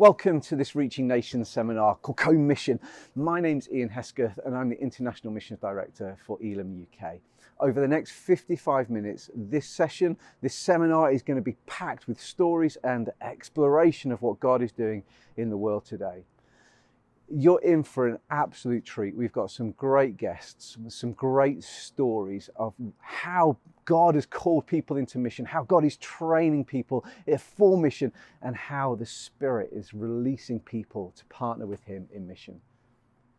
Welcome to this Reaching Nations seminar called Co-Mission. My name's Ian Hesketh and I'm the International Missions Director for Elim UK. Over the next 55 minutes, this seminar is going to be packed with stories and exploration of what God is doing in the world today. You're in for an absolute treat. We've got some great guests, some great stories of how God has called people into mission, how God is training people for mission, and how the Spirit is releasing people to partner with Him in mission.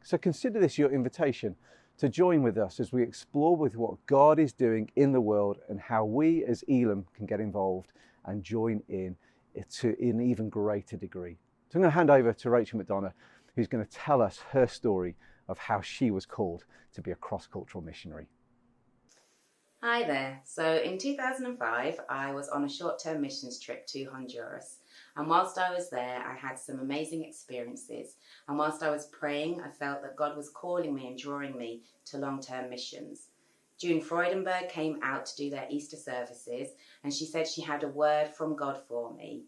So consider this your invitation to join with us as we explore with what God is doing in the world and how we as Elim can get involved and join in to an even greater degree. So I'm going to hand over to Rachel McDonough, who's going to tell us her story of how she was called to be a cross-cultural missionary. Hi there. So in 2005, I was on a short-term missions trip to Honduras. And whilst I was there, I had some amazing experiences. And whilst I was praying, I felt that God was calling me and drawing me to long-term missions. June Freudenberg came out to do their Easter services, and she said she had a word from God for me.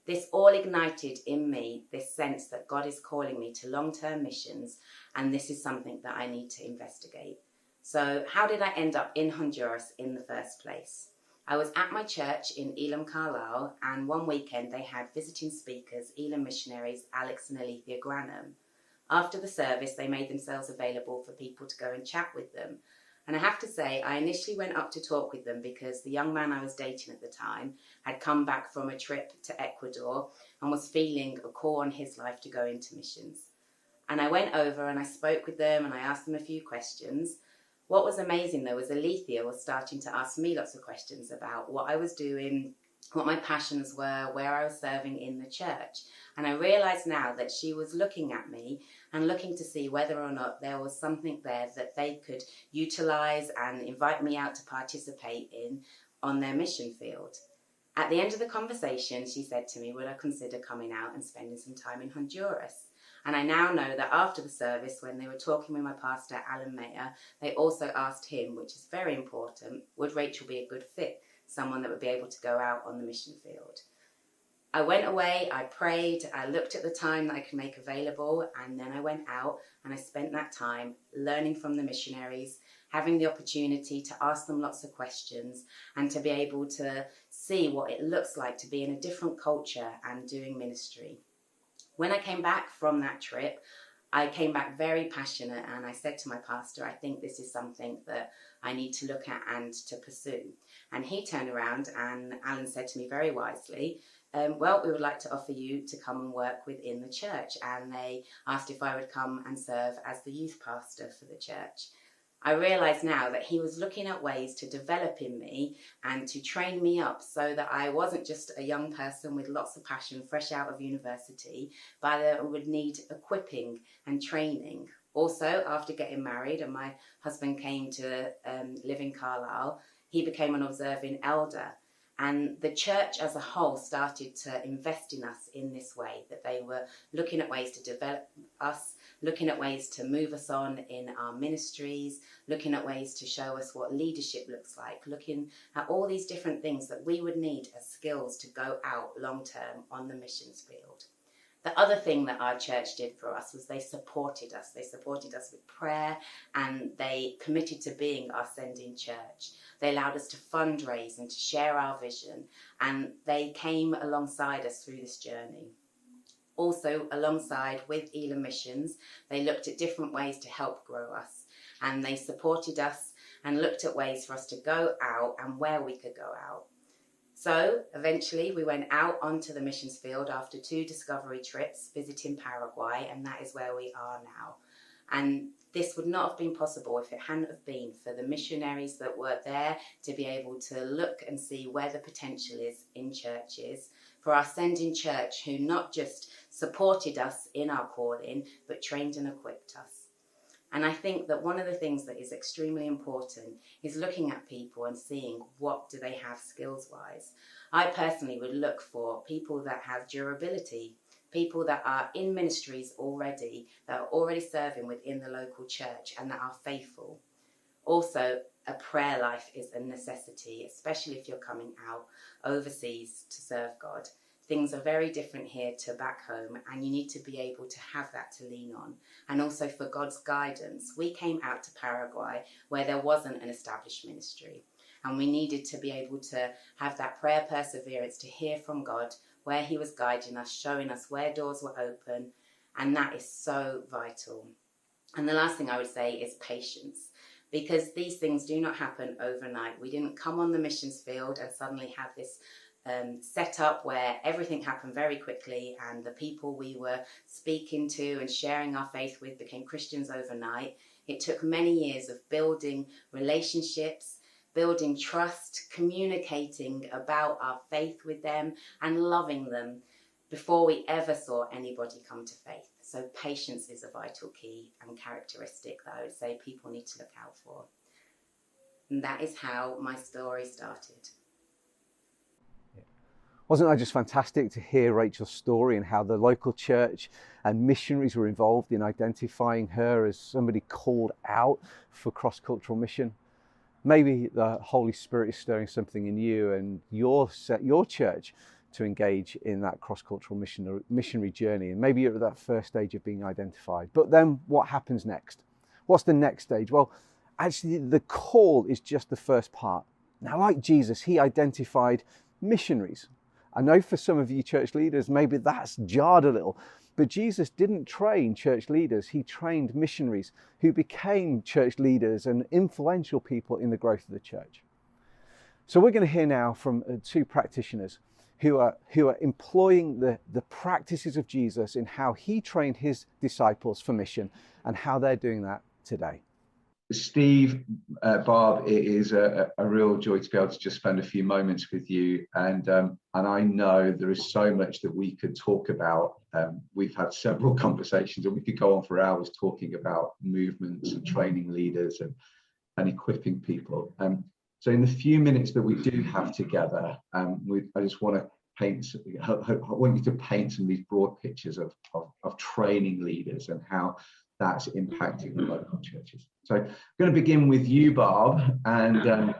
This all ignited in me this sense that God is calling me to long-term missions, and this is something that I need to investigate. So how did I end up in Honduras in the first place? I was at my church in Elim, Carlisle, and one weekend they had visiting speakers, Elim missionaries Alex and Alethea Granham. After the service, they made themselves available for people to go and chat with them. And I have to say, I initially went up to talk with them because the young man I was dating at the time had come back from a trip to Ecuador and was feeling a call on his life to go into missions. And I went over and I spoke with them and I asked them a few questions. What was amazing though was Alethea was starting to ask me lots of questions about what I was doing, what my passions were, where I was serving in the church. And I realised now that she was looking at me and looking to see whether or not there was something there that they could utilise and invite me out to participate in on their mission field. At the end of the conversation, she said to me, would I consider coming out and spending some time in Honduras? And I now know that after the service, when they were talking with my pastor, Alan Mayer, they also asked him, which is very important, would Rachel be a good fit? Someone that would be able to go out on the mission field. I went away, I prayed, I looked at the time that I could make available, and then I went out and I spent that time learning from the missionaries, having the opportunity to ask them lots of questions and to be able to see what it looks like to be in a different culture and doing ministry. When I came back from that trip, I came back very passionate and I said to my pastor, I think this is something that I need to look at and to pursue. And he turned around and Alan said to me very wisely, well, we would like to offer you to come and work within the church. And they asked if I would come and serve as the youth pastor for the church. I realise now that he was looking at ways to develop in me and to train me up so that I wasn't just a young person with lots of passion fresh out of university, but I would need equipping and training. Also, after getting married and my husband came to live in Carlisle, he became an observing elder. And the church as a whole started to invest in us in this way, that they were looking at ways to develop us, looking at ways to move us on in our ministries, looking at ways to show us what leadership looks like, looking at all these different things that we would need as skills to go out long term on the missions field. The other thing that our church did for us was they supported us. They supported us with prayer and they committed to being our sending church. They allowed us to fundraise and to share our vision, and they came alongside us through this journey. Also, alongside with Elim Missions, they looked at different ways to help grow us, and they supported us and looked at ways for us to go out and where we could go out. So eventually we went out onto the missions field after 2 discovery trips visiting Paraguay, and that is where we are now. And this would not have been possible if it hadn't have been for the missionaries that were there to be able to look and see where the potential is in churches, for our sending church who not just supported us in our calling, but trained and equipped us. And I think that one of the things that is extremely important is looking at people and seeing what do they have skills-wise. I personally would look for people that have durability, people that are in ministries already, that are already serving within the local church and that are faithful. Also, a prayer life is a necessity, especially if you're coming out overseas to serve God. things are very different here to back home, and you need to be able to have that to lean on. And also for God's guidance. We came out to Paraguay where there wasn't an established ministry, and we needed to be able to have that prayer perseverance to hear from God where he was guiding us, showing us where doors were open, and that is so vital. And the last thing I would say is patience, because these things do not happen overnight. We didn't come on the missions field and suddenly have this set up where everything happened very quickly and the people we were speaking to and sharing our faith with became Christians overnight. It took many years of building relationships, building trust, communicating about our faith with them and loving them before we ever saw anybody come to faith. So patience is a vital key and characteristic that I would say people need to look out for. And that is how my story started. Wasn't that just fantastic to hear Rachel's story and how the local church and missionaries were involved in identifying her as somebody called out for cross-cultural mission? Maybe the Holy Spirit is stirring something in you and your church to engage in that cross-cultural missionary journey. And maybe you're at that first stage of being identified. But then what happens next? What's the next stage? Well, actually the call is just the first part. Now, like Jesus, he identified missionaries. I know for some of you church leaders, maybe that's jarred a little, but Jesus didn't train church leaders. He trained missionaries who became church leaders and influential people in the growth of the church. So we're going to hear now from two practitioners who are employing the practices of Jesus in how he trained his disciples for mission and how they're doing that today. Steve, Barb, it is a real joy to be able to just spend a few moments with you. And I know there is so much that we could talk about. We've had several conversations and we could go on for hours talking about movements and training leaders and equipping people. So in the few minutes that we do have together, I just want to I want you to paint some of these broad pictures of training leaders and how that's impacting the local churches. So I'm going to begin with you, Barb, and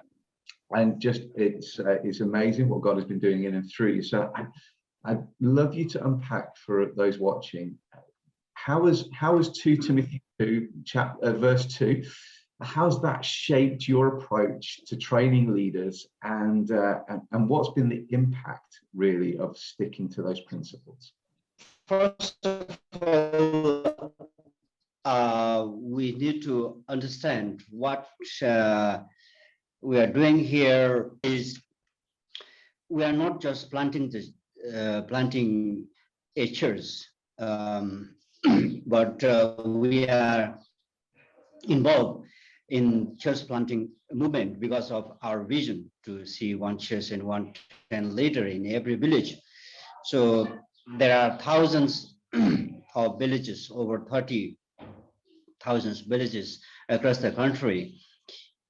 just it's amazing what God has been doing in and through you. So I'd love you to unpack for those watching. How has 2 Timothy 2 verse 2? How's that shaped your approach to training leaders, and what's been the impact really of sticking to those principles? First of all, we need to understand what we are doing here is we are not just planting a church, but we are involved in church planting movement because of our vision to see one church and one tent leader in every village. So there are thousands of villages, over 30,000 villages across the country.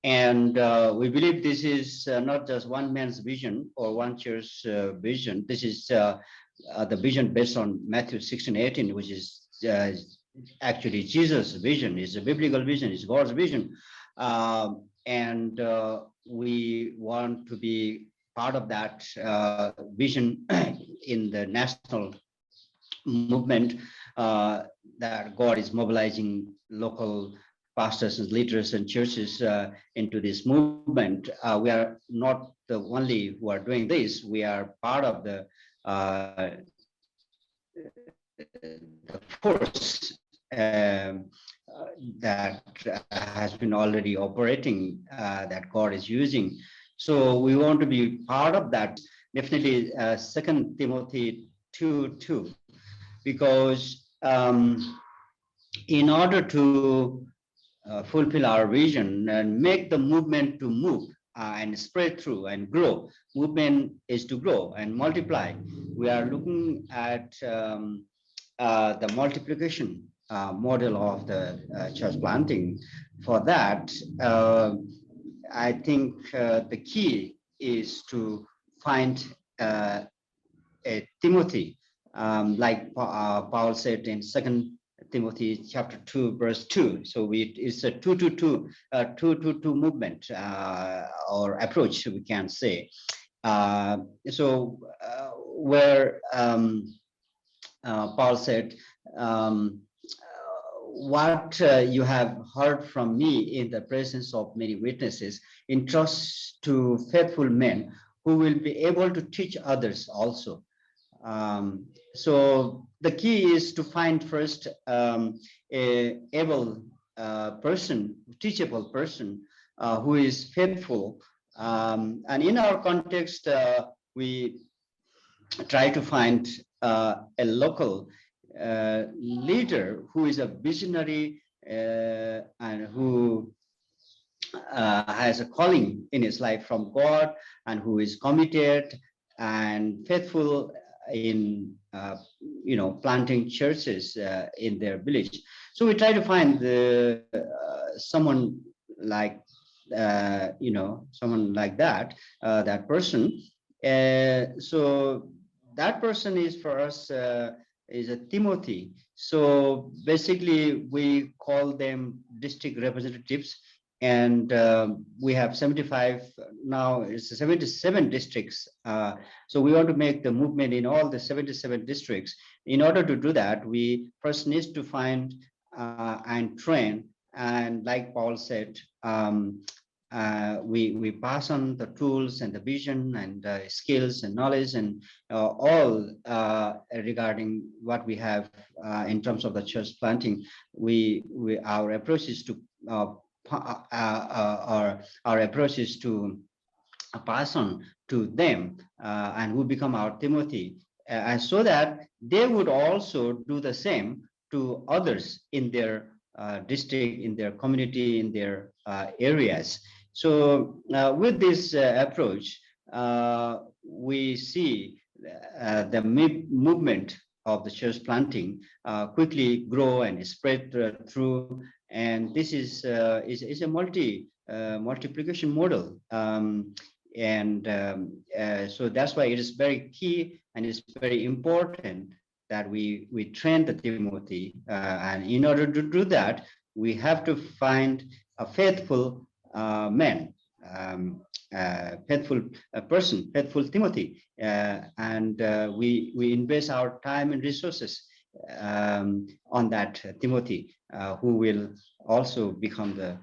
And we believe this is not just one man's vision or one church's vision. This is the vision based on Matthew 16:18, which is actually Jesus' vision. Is a biblical vision, is God's vision. And we want to be part of that vision in the national movement that God is mobilizing local pastors and leaders and churches into this movement. We are not the only who are doing this. We are part of the force that has been already operating, that God is using. So we want to be part of that. Definitely 2 Timothy 2:2, because in order to fulfill our vision and make the movement to move and spread through and grow, movement is to grow and multiply. We are looking at the multiplication model of the church planting. For that, I think the key is to find a Timothy, like Paul said in 2 Timothy chapter 2 verse 2. So it's a 2-2-2 movement or approach, we can say. So where Paul said, what you have heard from me in the presence of many witnesses, entrust to faithful men who will be able to teach others also. So the key is to find first a able person, teachable person who is faithful. And in our context, we try to find a local leader who is a visionary and who has a calling in his life from God, and who is committed and faithful in planting churches in their village. So we try to find someone like someone like that, that person. So that person is for us is a Timothy. So basically we call them district representatives, and we have 75 now. It's 77 districts. So we want to make the movement in all the 77 districts. In order to do that, we first need to find and train. And like Paul said, we pass on the tools and the vision and skills and knowledge and all regarding what we have in terms of the church planting. Our approach is to our approach is to pass on to them and who become our Timothy, and so that they would also do the same to others in their district, in their community, in their areas. So with this approach, we see the movement of the church planting quickly grow and spread through. And this is a multiplication model. So that's why it is very key and it's very important that we train the Timothy. And in order to do that, we have to find a faithful man, faithful person, faithful Timothy. And we invest our time and resources on that Timothy, who will also become the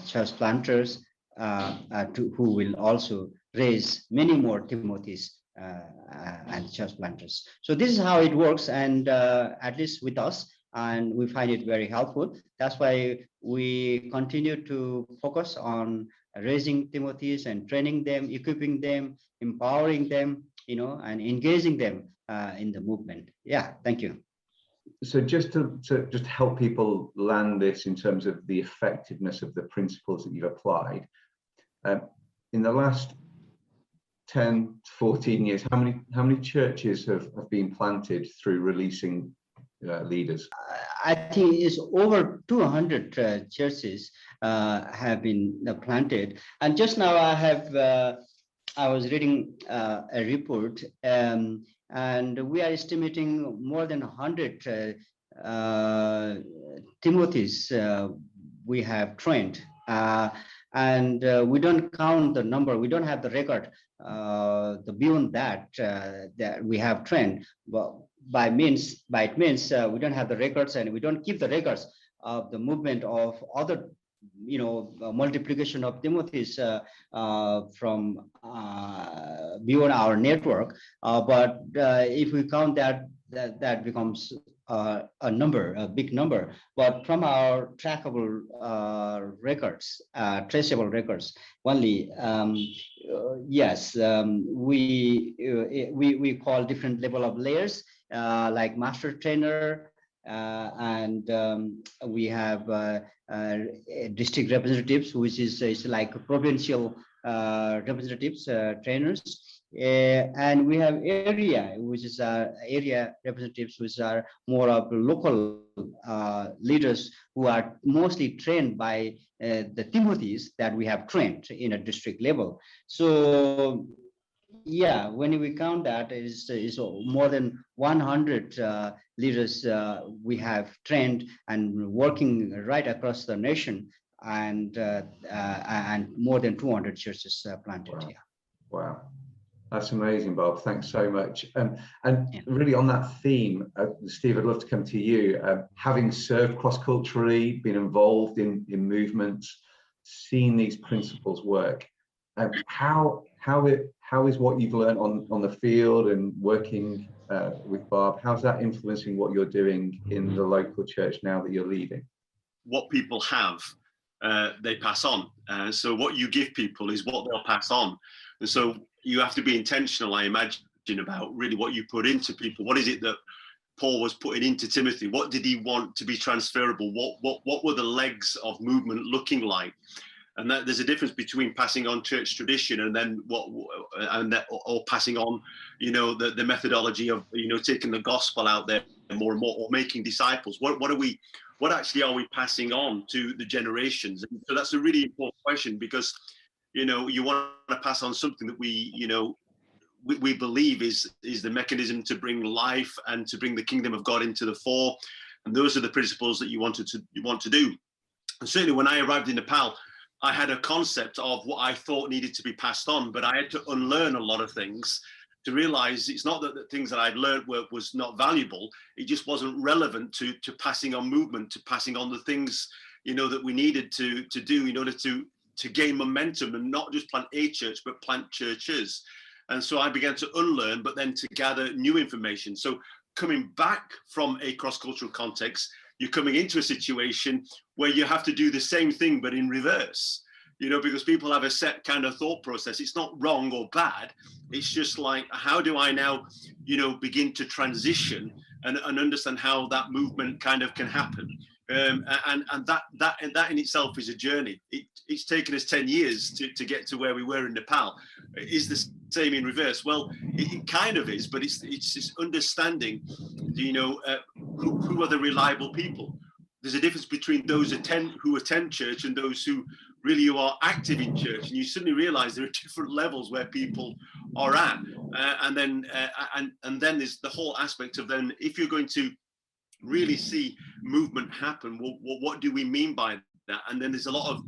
church planters, who will also raise many more Timothys and church planters. So this is how it works, and at least with us, and we find it very helpful. That's why we continue to focus on raising Timothys and training them, equipping them, empowering them, and engaging them in the movement. Yeah, thank you. So just to help people land this in terms of the effectiveness of the principles that you've applied, in the last 10 to 14 years, how many churches have been planted through releasing leaders? I think it's over 200 churches have been planted. And just now I was reading a report, and we are estimating more than 100 Timothys we have trained. And we don't count the number. We don't have the record beyond that that we have trained. But it means we don't have the records, and we don't keep the records of the movement of other, multiplication of Timothys from beyond our network. But if we count that becomes a number, a big number. But from our trackable records, traceable records only, yes, we call different level of layers, like master trainer, and we have district representatives, which is like provincial representatives, trainers. And we have area, which is area representatives, which are more of local leaders who are mostly trained by the Timothys that we have trained in a district level. So yeah, when we count that, is more than 100 leaders we have trained and working right across the nation, and more than 200 churches planted. Wow. Yeah. Wow. That's amazing, Bob. Thanks so much. And really on that theme, Steve, I'd love to come to you. Having served cross-culturally, been involved in movements, seen these principles work, how is what you've learned on the field and working with Barb, how's that influencing what you're doing in the local church now that you're leading? What people have, they pass on. So what you give people is what they'll pass on. And so you have to be intentional, I imagine, about really what you put into people. What is it that Paul was putting into Timothy? What did he want to be transferable? What were the legs of movement looking like? And that there's a difference between passing on church tradition and then or passing on, you know, the methodology of, you know, taking the gospel out there more and more, or making disciples. What actually are we passing on to the generations? And so that's a really important question, because, you know, you want to pass on something that we believe is the mechanism to bring life and to bring the kingdom of God into the fore. And those are the principles that you want to do. And certainly when I arrived in Nepal, I had a concept of what I thought needed to be passed on, but I had to unlearn a lot of things to realize it's not that the things that I'd learned was not valuable. It just wasn't relevant to passing on movement, to passing on the things, you know, that we needed to do in order to gain momentum and not just plant a church, but plant churches. And so I began to unlearn, but then to gather new information. So coming back from a cross-cultural context, you're coming into a situation where you have to do the same thing, but in reverse, you know, because people have a set kind of thought process. It's not wrong or bad. It's just like, how do I now, you know, begin to transition and understand how that movement kind of can happen? And that in itself is a journey. It's taken us 10 years to get to where we were in Nepal. Is the same in reverse? Well, it kind of is, but it's this understanding, you know, who are the reliable people. There's a difference between those who attend church and those who really are active in church, and you suddenly realize there are different levels where people are at, and then there's the whole aspect of then, if you're going to really see movement happen, what do we mean by that? And then there's a lot of,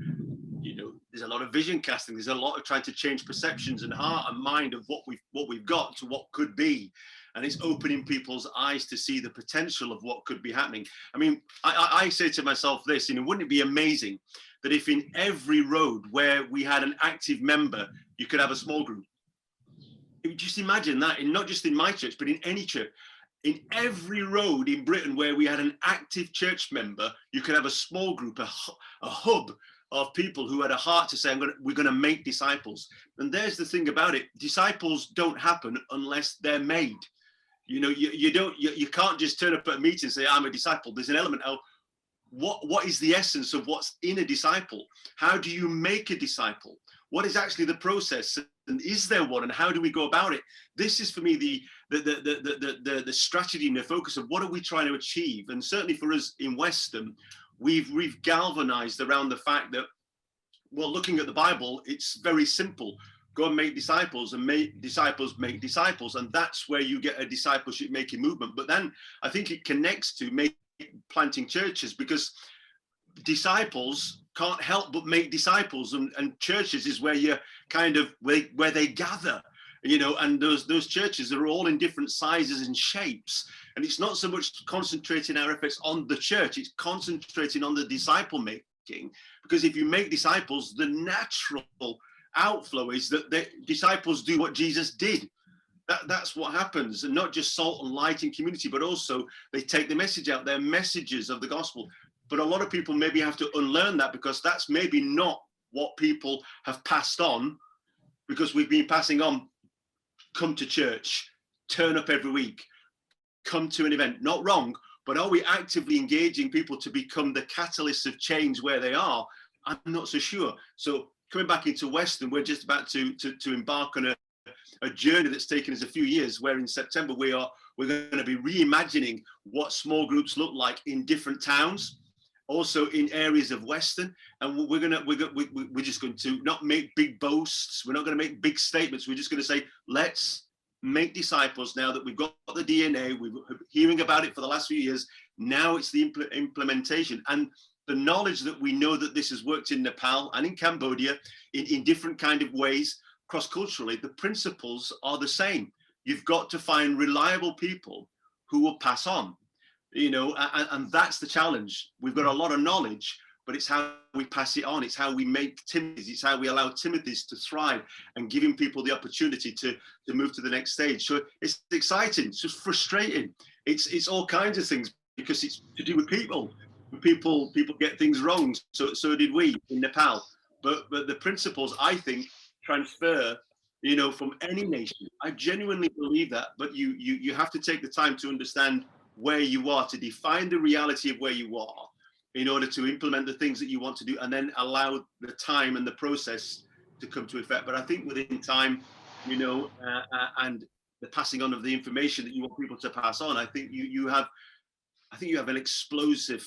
you know, there's a lot of vision casting. There's a lot of trying to change perceptions and heart and mind of what we've got to what could be. And it's opening people's eyes to see the potential of what could be happening. I mean, I say to myself this, you know, wouldn't it be amazing that if in every road where we had an active member, you could have a small group? Just imagine that, and not just in my church, but in any church. In every road in Britain where we had an active church member, you could have a small group, a hub of people who had a heart to say, we're going to make disciples. And there's the thing about it. Disciples don't happen unless they're made. You know, you can't just turn up at a meeting and say, I'm a disciple. There's an element of what is the essence of what's in a disciple? How do you make a disciple? What is actually the process? And is there one? And how do we go about it? This is for me the strategy and the focus of what are we trying to achieve? And certainly for us in Western, we've galvanized around the fact that, well, looking at the Bible, it's very simple. Go and make disciples, and make disciples make disciples. And that's where you get a discipleship making movement. But then I think it connects to planting churches, because disciples can't help but make disciples, and churches is where you kind of where they gather, you know, and those churches are all in different sizes and shapes. And it's not so much concentrating our efforts on the church, it's concentrating on the disciple making, because if you make disciples, the natural outflow is that the disciples do what Jesus did. That's what happens, and not just salt and light in community, but also they take the message out, their messages of the gospel. But a lot of people maybe have to unlearn that, because that's maybe not what people have passed on, because we've been passing on, come to church, turn up every week, come to an event. Not wrong, but are we actively engaging people to become the catalysts of change where they are? I'm not so sure. So coming back into Western, we're just about to embark on a journey that's taken us a few years, where in September we're going to be reimagining what small groups look like in different towns, also in areas of Western. And we're just going to not make big boasts. We're not going to make big statements. We're just going to say, let's make disciples now that we've got the DNA. We've been hearing about it for the last few years. Now it's the implementation. And the knowledge that we know that this has worked in Nepal and in Cambodia in different kind of ways, cross-culturally, the principles are the same. You've got to find reliable people who will pass on, you know, and that's the challenge. We've got a lot of knowledge, but it's how we pass it on. It's how we make Timothy's. It's how we allow Timothy's to thrive and giving people the opportunity to move to the next stage. So it's exciting. It's just frustrating. It's all kinds of things because it's to do with people. People get things wrong. So did we in Nepal. But the principles, I think, transfer, you know, from any nation. I genuinely believe that. But you have to take the time to understand where you are, to define the reality of where you are, in order to implement the things that you want to do, and then allow the time and the process to come to effect. But I think within time, you know, and the passing on of the information that you want people to pass on, I think you have an explosive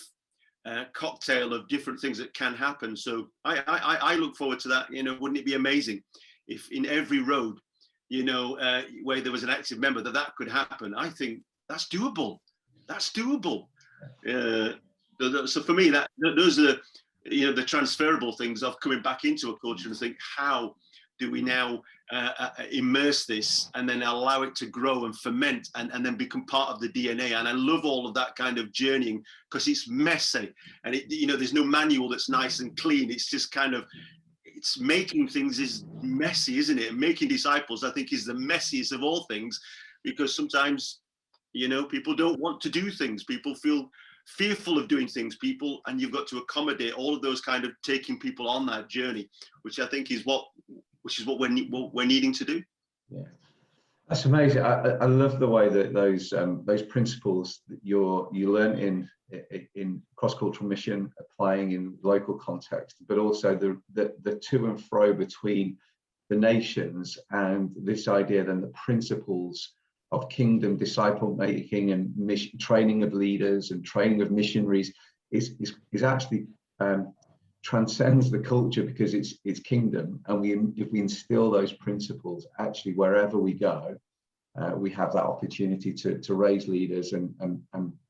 cocktail of different things that can happen. So I look forward to that. You know, wouldn't it be amazing if in every road, you know, where there was an active member, that could happen? I think that's doable. That's doable. So for me, those are, you know, the transferable things of coming back into a culture and think, how do we now immerse this and then allow it to grow and ferment and then become part of the DNA? And I love all of that kind of journeying because it's messy and you know, there's no manual that's nice and clean. It's just kind of, it's making things is messy, isn't it? And making disciples, I think, is the messiest of all things, because sometimes, you know, people don't want to do things. People feel fearful of doing things, and you've got to accommodate all of those kind of taking people on that journey, which I think is what we're needing to do. Yeah, that's amazing. I love the way that those principles that you learn in cross-cultural mission, applying in local context, but also the to and fro between the nations, and this idea then the principles of kingdom disciple making and mission, training of leaders and training of missionaries is actually transcends the culture, because it's kingdom, and if we instill those principles, actually wherever we go, we have that opportunity to raise leaders and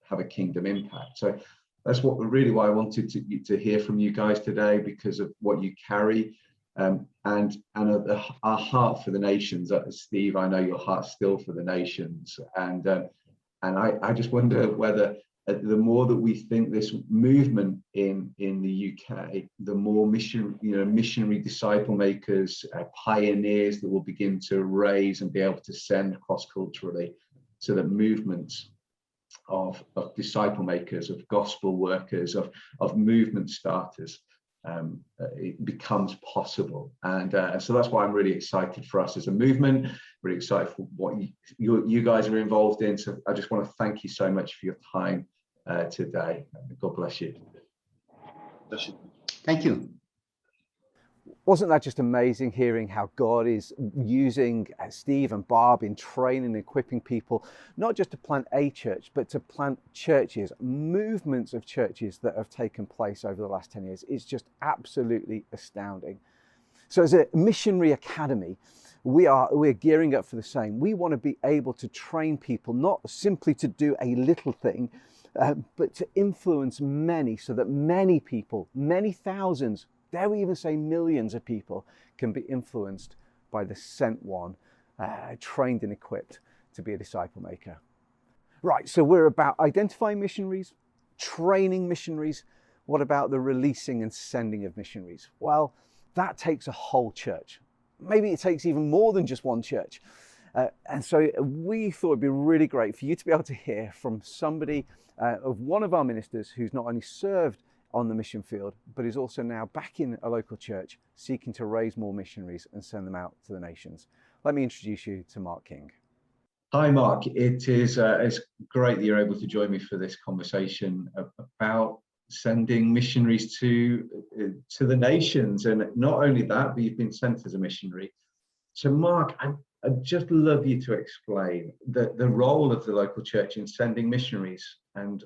have a kingdom impact. So that's why I wanted to hear from you guys today, because of what you carry. And our heart for the nations. Steve, I know your heart's still for the nations, and I just wonder whether the more that we think this movement in the UK, the more missionary disciple makers, pioneers that will begin to raise and be able to send cross-culturally, so that movements of disciple makers, of gospel workers, of movement starters, it becomes possible. And so that's why I'm really excited for us as a movement, really excited for what you guys are involved in. So I just want to thank you so much for your time today. God bless you. Bless you. Thank you. Wasn't that just amazing, hearing how God is using Steve and Barb in training and equipping people, not just to plant a church, but to plant churches, movements of churches that have taken place over the last 10 years. It's just absolutely astounding. So as a missionary academy, we're gearing up for the same. We want to be able to train people, not simply to do a little thing, but to influence many, so that many people, many thousands, dare we even say millions of people, can be influenced by the sent one, trained and equipped to be a disciple maker. Right, so we're about identifying missionaries, training missionaries. What about the releasing and sending of missionaries? Well, that takes a whole church. Maybe it takes even more than just one church. And so we thought it'd be really great for you to be able to hear from somebody of one of our ministers who's not only served on the mission field, but is also now back in a local church seeking to raise more missionaries and send them out to the nations. Let me introduce you to Mark King. Hi, Mark. It's great that you're able to join me for this conversation about sending missionaries to the nations. And not only that, but you've been sent as a missionary. So, Mark, I'd just love you to explain the role of the local church in sending missionaries, and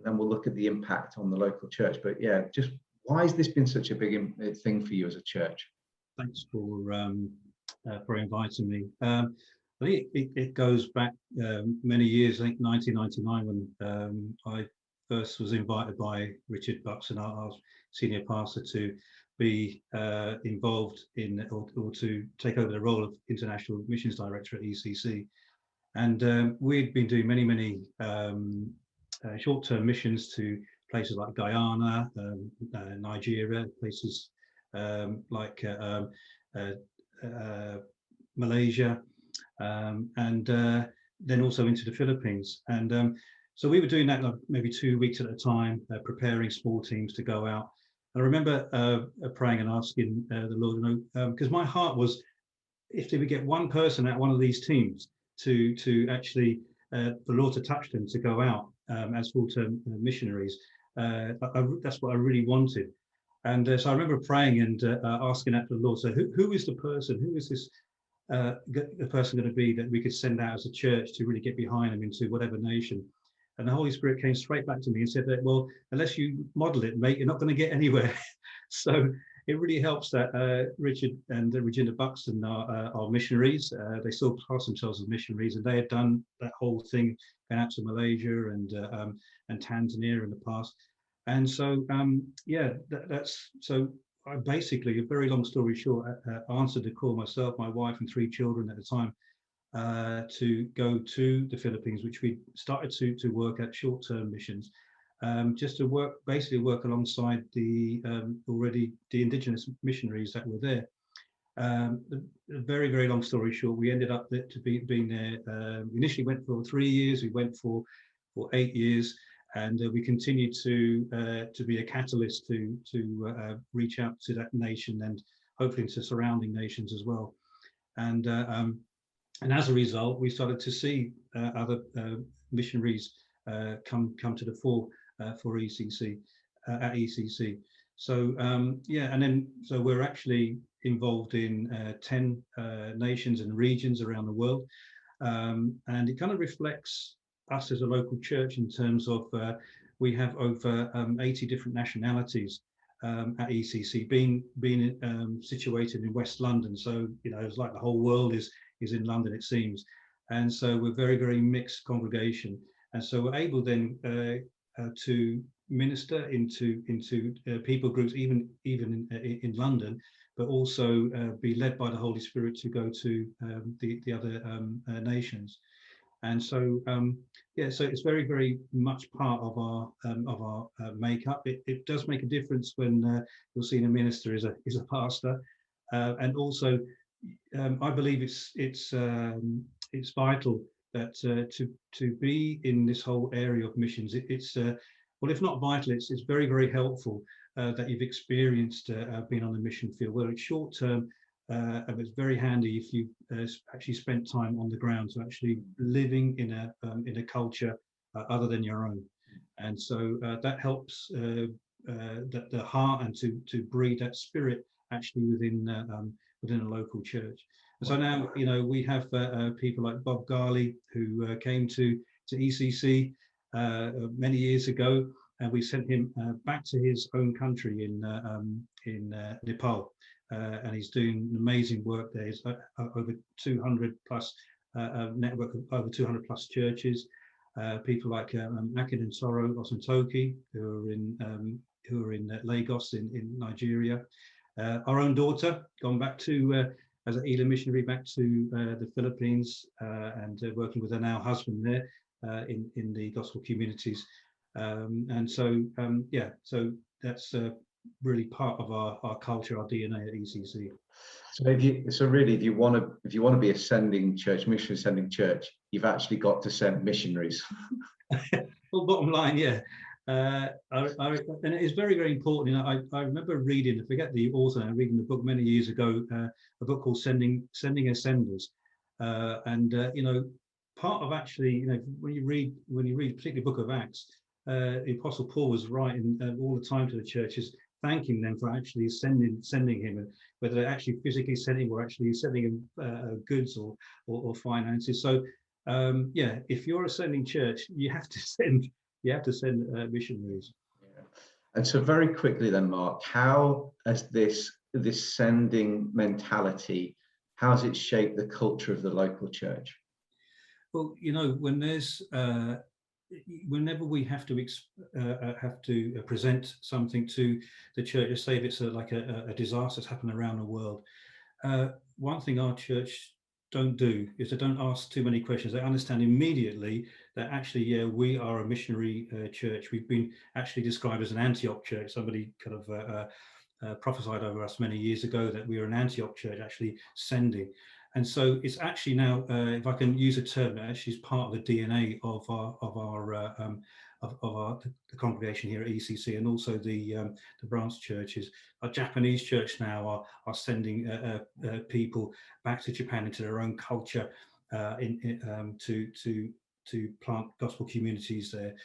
then we'll look at the impact on the local church. But yeah, just why has this been such a big thing for you as a church? Thanks for inviting me. I think it goes back many years. I think 1999, when I first was invited by Richard Buxton, our senior pastor, to be involved in or to take over the role of International Missions Director at ECC. And we'd been doing many short-term missions to places like Guyana, Nigeria, places like Malaysia, and then also into the Philippines. And so we were doing that like maybe 2 weeks at a time, preparing small teams to go out. I remember praying and asking the Lord, because my heart was, if they would get one person out of one of these teams to actually, the Lord to touch them to go out as full-term missionaries, that's what I really wanted. And so I remember praying and asking that to the Lord, so who is the person, who is this the person going to be that we could send out as a church to really get behind them into whatever nation? And the Holy Spirit came straight back to me and said that, well, unless you model it, mate, you're not going to get anywhere. So it really helps that Richard and Regina Buxton are missionaries. They still class themselves as missionaries, and they had done that whole thing, going out to Malaysia and Tanzania in the past. And so, yeah, that's so. I basically, a very long story short, answered the call myself, my wife, and 3 children at the time to go to the Philippines, which we started to work at short-term missions, just to basically work alongside the already the indigenous missionaries that were there. A very, very long story short, we ended up being there. We initially went for 3 years, we went for 8 years, and we continued to be a catalyst to reach out to that nation and hopefully to surrounding nations as well. And as a result, we started to see other missionaries come to the fore for ECC at ECC. So yeah, and then so we're actually involved in 10 nations and regions around the world, and it kind of reflects us as a local church in terms of we have over 80 different nationalities at ECC, being situated in West London. So it's like the whole world is in London, it seems. And so we're very, very mixed congregation. And so we're able then to minister into people groups, even in London, but also be led by the Holy Spirit to go to the other nations. And so, yeah, so it's very, very much part of our makeup. It does make a difference when you're seeing a minister is a pastor, and also I believe it's vital that to be in this whole area of missions. It's well, if not vital, it's very, very helpful that you've experienced being on the mission field. Whether it's short term, it's very handy if you actually spent time on the ground, so actually living in a culture other than your own. And so that helps the heart and to breed that spirit actually within a local church. And so now, we have people like Bob Ghale, who came to ECC many years ago, and we sent him back to his own country in Nepal, and he's doing amazing work there. He's over 200 plus network of over 200 plus churches. People like Akin and Soro Osuntoki, who are in Lagos in Nigeria. Our own daughter gone back to as an Elim missionary back to the Philippines, and working with her now husband there in the gospel communities. And so yeah, so that's really part of our culture, our DNA at ECC. So if you want to be a sending church, missionary sending church, you've actually got to send missionaries. Well, bottom line, yeah. And it is very, very important. I remember reading, I forget the author, reading the book many years ago, a book called Sending Ascenders. Part of actually, when you read particularly the book of Acts, the Apostle Paul was writing all the time to the churches, thanking them for actually sending him, and whether they're actually physically sending or actually sending him goods or finances. So yeah, if you're a sending church, you have to send missionaries. Yeah. And so very quickly then, Mark, how has this sending mentality, how has it shaped the culture of the local church? Well, when there's whenever we have to present something to the church, say if it's like a disaster that's happened around the world, one thing our church don't do is they don't ask too many questions. They understand immediately that actually, yeah, we are a missionary church. We've been actually described as an Antioch church. Somebody kind of prophesied over us many years ago that we are an Antioch church, actually sending. And so it's actually now, if I can use a term, that actually is part of the DNA of the congregation here at ECC, and also the branch churches. Our Japanese church now are sending people back to Japan into their own culture to plant gospel communities there.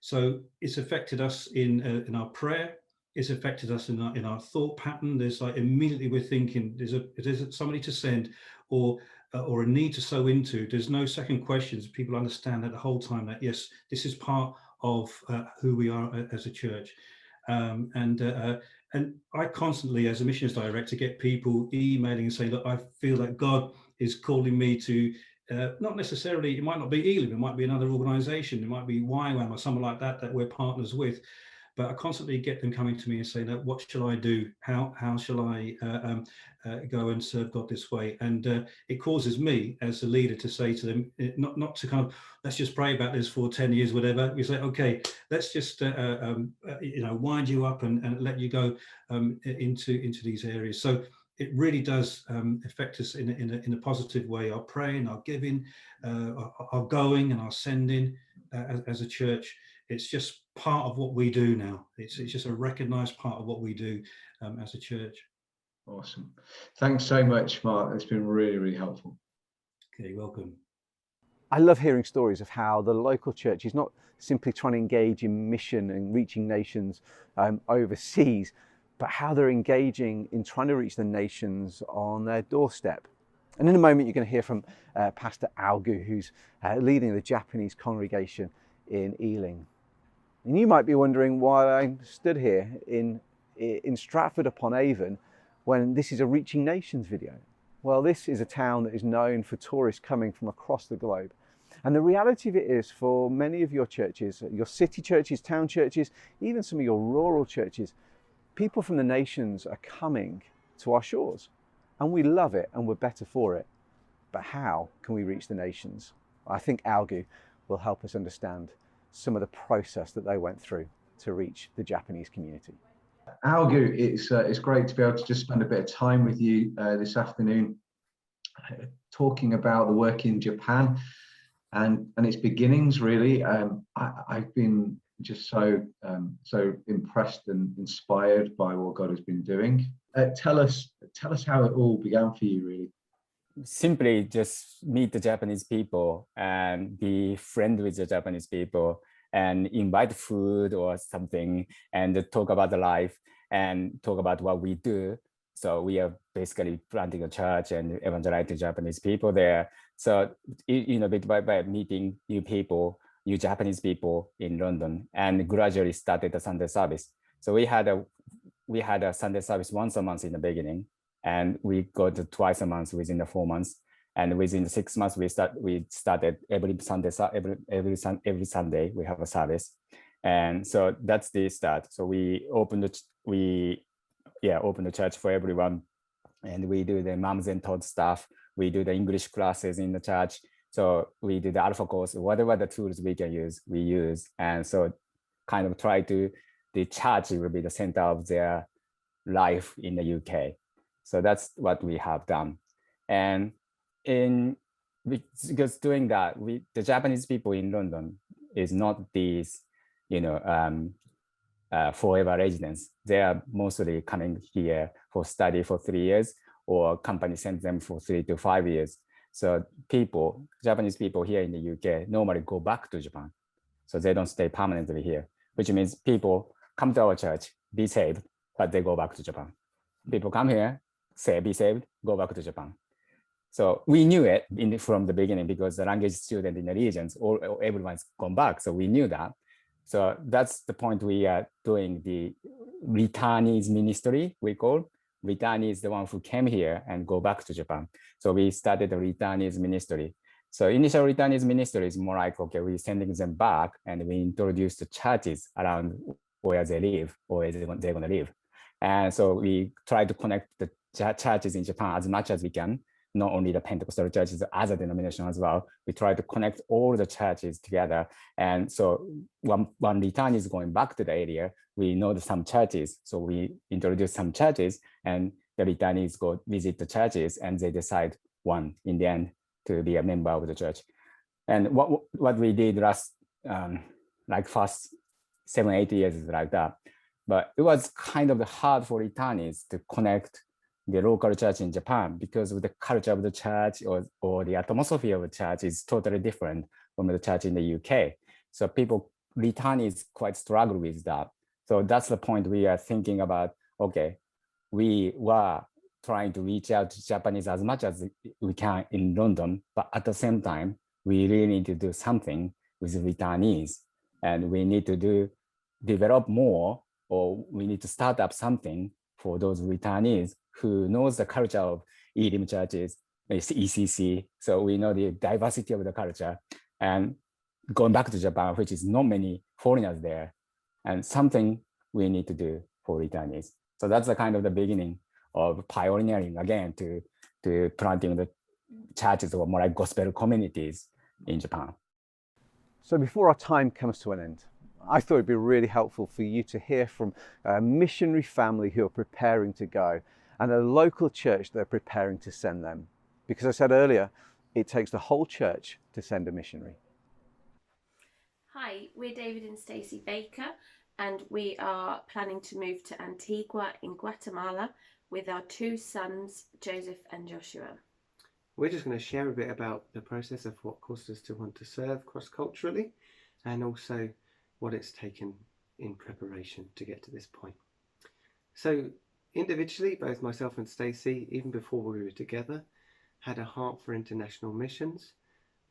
So it's affected us in our prayer. It's affected us in our thought pattern. There's like immediately we're thinking there's somebody to send or a need to sow into. There's no second questions. People understand that the whole time that yes, this is part of who we are as a church. And I constantly, as a missions director, get people emailing and saying, look, I feel that God is calling me to not necessarily, it might not be Elim, it might be another organization, it might be YWAM or something like that we're partners with. But I constantly get them coming to me and saying, what shall I do? How shall I go and serve God this way? And it causes me as a leader to say to them, not to kind of, let's just pray about this for 10 years, whatever. We say, okay, let's just wind you up and let you go into these areas. So it really does affect us in a positive way. Our praying, our giving, our going and our sending as a church. It's just part of what we do now. It's just a recognized part of what we do as a church. Awesome. Thanks so much, Mark. It's been really, really helpful. Okay, welcome. I love hearing stories of how the local church is not simply trying to engage in mission and reaching nations overseas, but how they're engaging in trying to reach the nations on their doorstep. And in a moment, you're going to hear from Pastor AOGU, who's leading the Japanese congregation in Ealing. And you might be wondering why I'm stood here in Stratford-upon-Avon when this is a Reaching Nations video. Well, this is a town that is known for tourists coming from across the globe. And the reality of it is, for many of your churches, your city churches, town churches, even some of your rural churches, people from the nations are coming to our shores. And we love it and we're better for it. But how can we reach the nations? I think AOGU will help us understand some of the process that they went through to reach the Japanese community. AOGU, it's great to be able to just spend a bit of time with you this afternoon, talking about the work in Japan and its beginnings. Really, I've been just so impressed and inspired by what God has been doing. Tell us how it all began for you, really. Simply just meet the Japanese people and be friend with the Japanese people and invite food or something and talk about the life and talk about what we do. So we are basically planting a church and evangelizing Japanese people there. So, bit by meeting new people, new Japanese people in London, and gradually started the Sunday service. So we had a Sunday service once a month in the beginning, and we go to twice a month within the 4 months. And within the 6 months, we started every Sunday we have a service, and so that's the start. So we opened the church for everyone, and we do the moms and tots stuff. We do the English classes in the church. So we do the Alpha course, whatever the tools we can use, we use, and so kind of try to the church will be the center of their life in the UK. So that's what we have done, and because doing that, the Japanese people in London is not these, forever residents. They are mostly coming here for study for 3 years, or company sends them for 3 to 5 years. So Japanese people here in the UK normally go back to Japan. So they don't stay permanently here, which means people come to our church, be saved, but they go back to Japan. People come here, be saved, go back to Japan. So we knew it from the beginning because the language student in the regions, everyone's gone back. So we knew that. So that's the point we are doing the returnees ministry, we call. Returnee is the one who came here and go back to Japan. So we started the returnees ministry. So initial returnees ministry is more like, okay, we're sending them back and we introduce the churches around where they live or where they're going to live. And so we try to connect the churches in Japan as much as we can, not only the Pentecostal churches, other denominations as well. We try to connect all the churches together. And so when return is going back to the area, we know some churches. So we introduce some churches and the returnees go visit the churches and they decide one in the end to be a member of the church. And what we did last, like first 7-8 years is like that. But it was kind of hard for returnees to connect the local church in Japan because of the culture of the church or the atmosphere of the church is totally different from the church in the UK. So returnees quite struggle with that. So that's the point we are thinking about, okay, we were trying to reach out to Japanese as much as we can in London, but at the same time, we really need to do something with returnees and we need to develop more, or we need to start up something for those returnees who knows the culture of Elim churches, ECC. So we know the diversity of the culture and going back to Japan, which is not many foreigners there, and something we need to do for returnees. So that's the kind of the beginning of pioneering again to planting the churches or more like gospel communities in Japan. So before our time comes to an end, I thought it'd be really helpful for you to hear from a missionary family who are preparing to go and a local church they're preparing to send them. Because I said earlier, it takes the whole church to send a missionary. Hi, we're David and Stacey Baker, and we are planning to move to Antigua in Guatemala with our 2 sons, Joseph and Joshua. We're just going to share a bit about the process of what caused us to want to serve cross-culturally and also what it's taken in preparation to get to this point. So individually, both myself and Stacey, even before we were together, had a heart for international missions,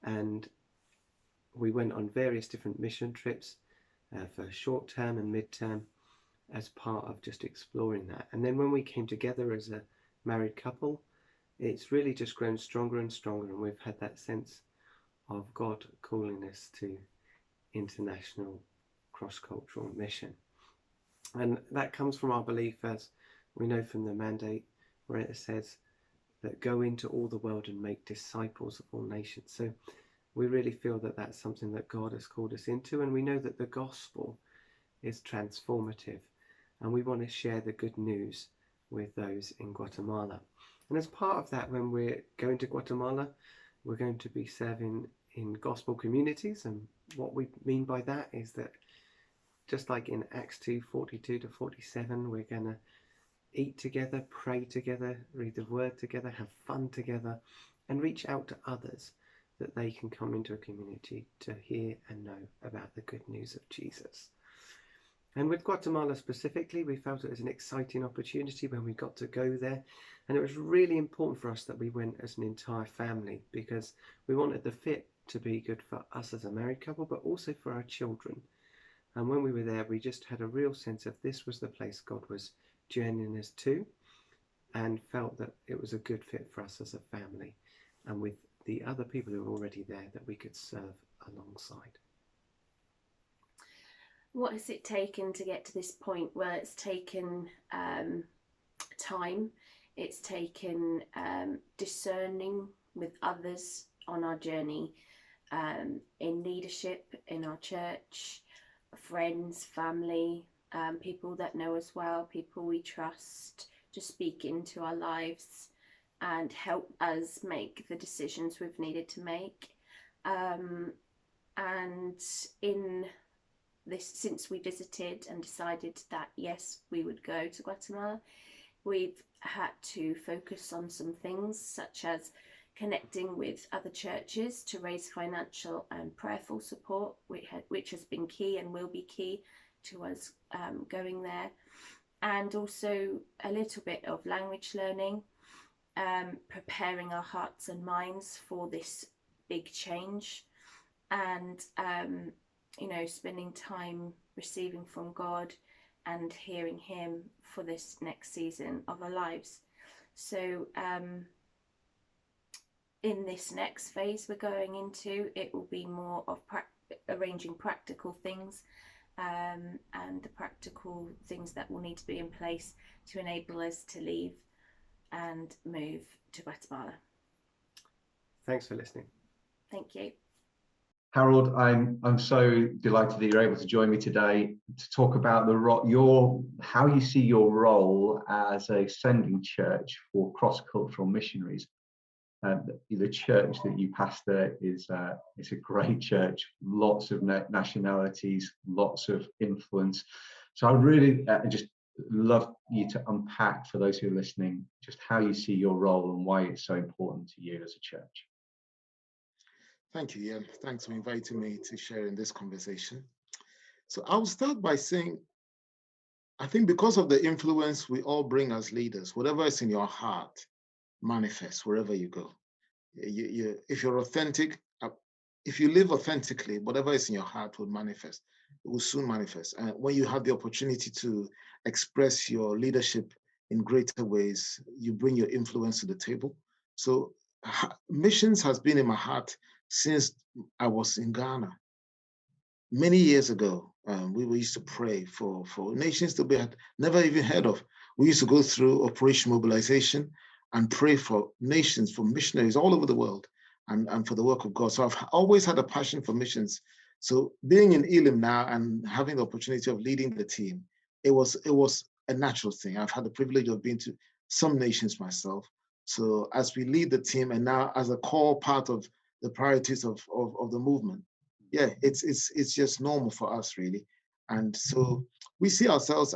and we went on various different mission trips for short-term and mid-term as part of just exploring that. And then when we came together as a married couple, it's really just grown stronger and stronger, and we've had that sense of God calling us to international cross-cultural mission. And that comes from our belief, as we know from the mandate, where it says that go into all the world and make disciples of all nations. So we really feel that that's something that God has called us into, and we know that the gospel is transformative, and we want to share the good news with those in Guatemala. And as part of that, when we're going to Guatemala, we're going to be serving in gospel communities, and what we mean by that is that just like in Acts 2:42-47, we're going to eat together, pray together, read the word together, have fun together, and reach out to others that they can come into a community to hear and know about the good news of Jesus. And with Guatemala specifically, we felt it was an exciting opportunity when we got to go there. And it was really important for us that we went as an entire family, because we wanted the fit to be good for us as a married couple, but also for our children. And when we were there, we just had a real sense of this was the place God was journeying us to, and felt that it was a good fit for us as a family, and with the other people who were already there that we could serve alongside. What has it taken to get to this point? Well, it's taken time. It's taken discerning with others on our journey, in leadership, in our church, friends, family, people that know us well, people we trust to speak into our lives and help us make the decisions we've needed to make. And in this, since we visited and decided that yes, we would go to Guatemala, we've had to focus on some things such as connecting with other churches to raise financial and prayerful support, which has been key and will be key to us going there, and also a little bit of language learning, preparing our hearts and minds for this big change, and you know, spending time receiving from God and hearing Him for this next season of our lives. So in this next phase we're going into, it will be more of arranging practical things and the practical things that will need to be in place to enable us to leave and move to Guatemala. Thanks for listening. Thank you. Harold, I'm so delighted that you're able to join me today to talk about how you see your role as a sending church for cross-cultural missionaries. The church that you pastor is a great church, lots of nationalities, lots of influence. So I really just love you to unpack for those who are listening just how you see your role and why it's so important to you as a church. Thank you, Ian. Thanks for inviting me to share in this conversation. So I'll start by saying, I think because of the influence we all bring as leaders, whatever is in your heart manifests wherever you go. If you're authentic, if you live authentically, whatever is in your heart will manifest. It will soon manifest. And when you have the opportunity to express your leadership in greater ways, you bring your influence to the table. So missions has been in my heart since I was in Ghana. Many years ago, we used to pray for nations that we had never even heard of. We used to go through Operation Mobilization and pray for nations, for missionaries all over the world, and for the work of God. So I've always had a passion for missions. So being in Elim now and having the opportunity of leading the team, it was a natural thing. I've had the privilege of being to some nations myself. So as we lead the team and now as a core part of the priorities of the movement, yeah, it's just normal for us, really. And so we see ourselves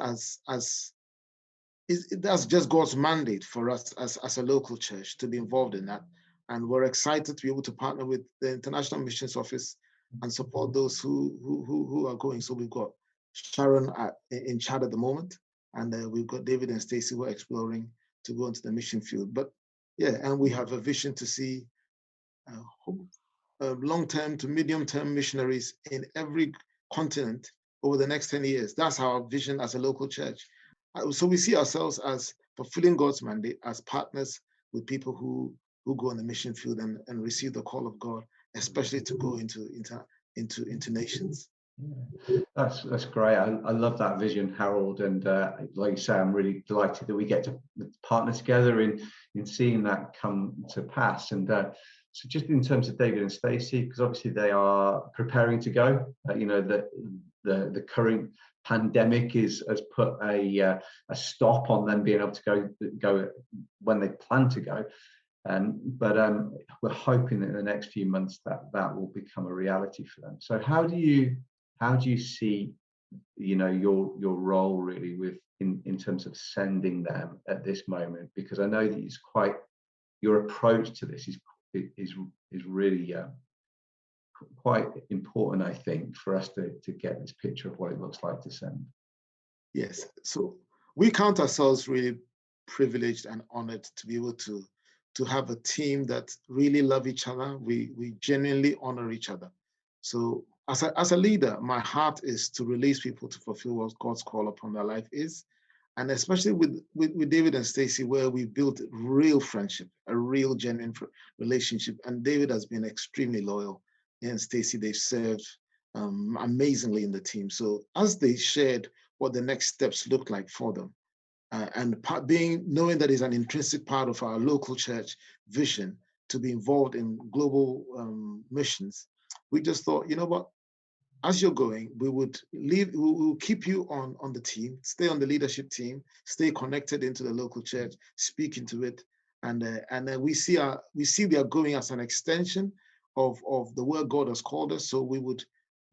that's just God's mandate for us as a local church to be involved in that. And we're excited to be able to partner with the International Missions Office and support those who are going. So we've got Sharon in Chad at the moment, and we've got David and Stacey who are exploring to go into the mission field. But yeah, and we have a vision to see long-term to medium-term missionaries in every continent over the next 10 years. That's our vision as a local church. So we see ourselves as fulfilling God's mandate as partners with people who go on the mission field and receive the call of God, especially to go into nations. Yeah, that's great. I love that vision, Harold, and like you say, I'm really delighted that we get to partner together in seeing that come to pass. And so just in terms of David and Stacey, because obviously they are preparing to go, the current pandemic has put a stop on them being able to go when they plan to go. But we're hoping that in the next few months that will become a reality for them. So how do you see, your role really in terms of sending them at this moment? Because I know that your approach to this is really quite important, I think, for us to get this picture of what it looks like to send. Yes, so we count ourselves really privileged and honored to be able to have a team that really love each other. We genuinely honor each other. So as a leader, my heart is to release people to fulfill what God's call upon their life is. And especially with David and Stacey, where we built real friendship, a real genuine relationship. And David has been extremely loyal. And Stacey, they've served amazingly in the team. So as they shared what the next steps look like for them, and knowing that is an intrinsic part of our local church vision to be involved in global missions, we just thought, you know what, as you're going, we will keep you on the team, stay on the leadership team, stay connected into the local church, speak into it, and then we see we are going as an extension of the work God has called us. So we would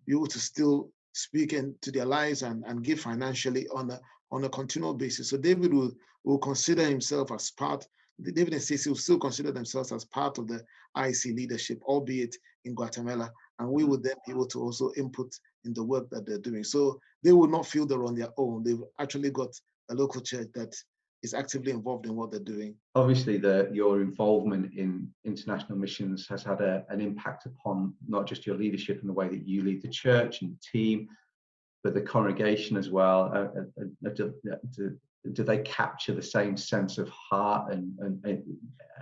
be able to still speak into their lives and give financially on a continual basis. So David will consider himself as part. David and Stacey will still consider themselves as part of the IAC leadership, albeit in Guatemala, and we would then be able to also input in the work that they're doing. So they will not feel they're on their own. They've actually got a local church that is actively involved in what they're doing. Obviously, your involvement in international missions has had an impact upon not just your leadership and the way that you lead the church and the team, but the congregation as well. do they capture the same sense of heart, and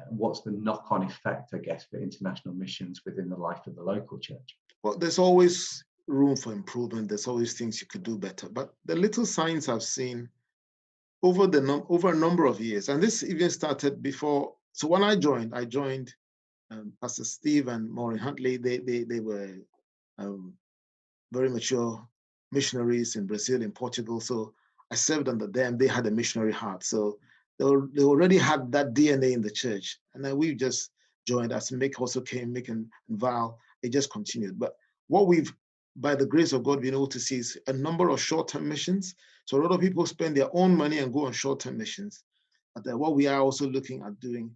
what's the knock-on effect, I guess, for international missions within the life of the local church? Well, there's always room for improvement. There's always things you could do better. But the little signs I've seen over a number of years, and this even started before. So when I joined Pastor Steve and Maureen Huntley. They were very mature missionaries in Brazil, in Portugal. So I served under them. They had a missionary heart. So they already had that DNA in the church. And then we just joined as Mick also came, Mick and Val. It just continued. But what we've, by the grace of God, been able to see is a number of short-term missions. So a lot of people spend their own money and go on short-term missions. But what we are also looking at doing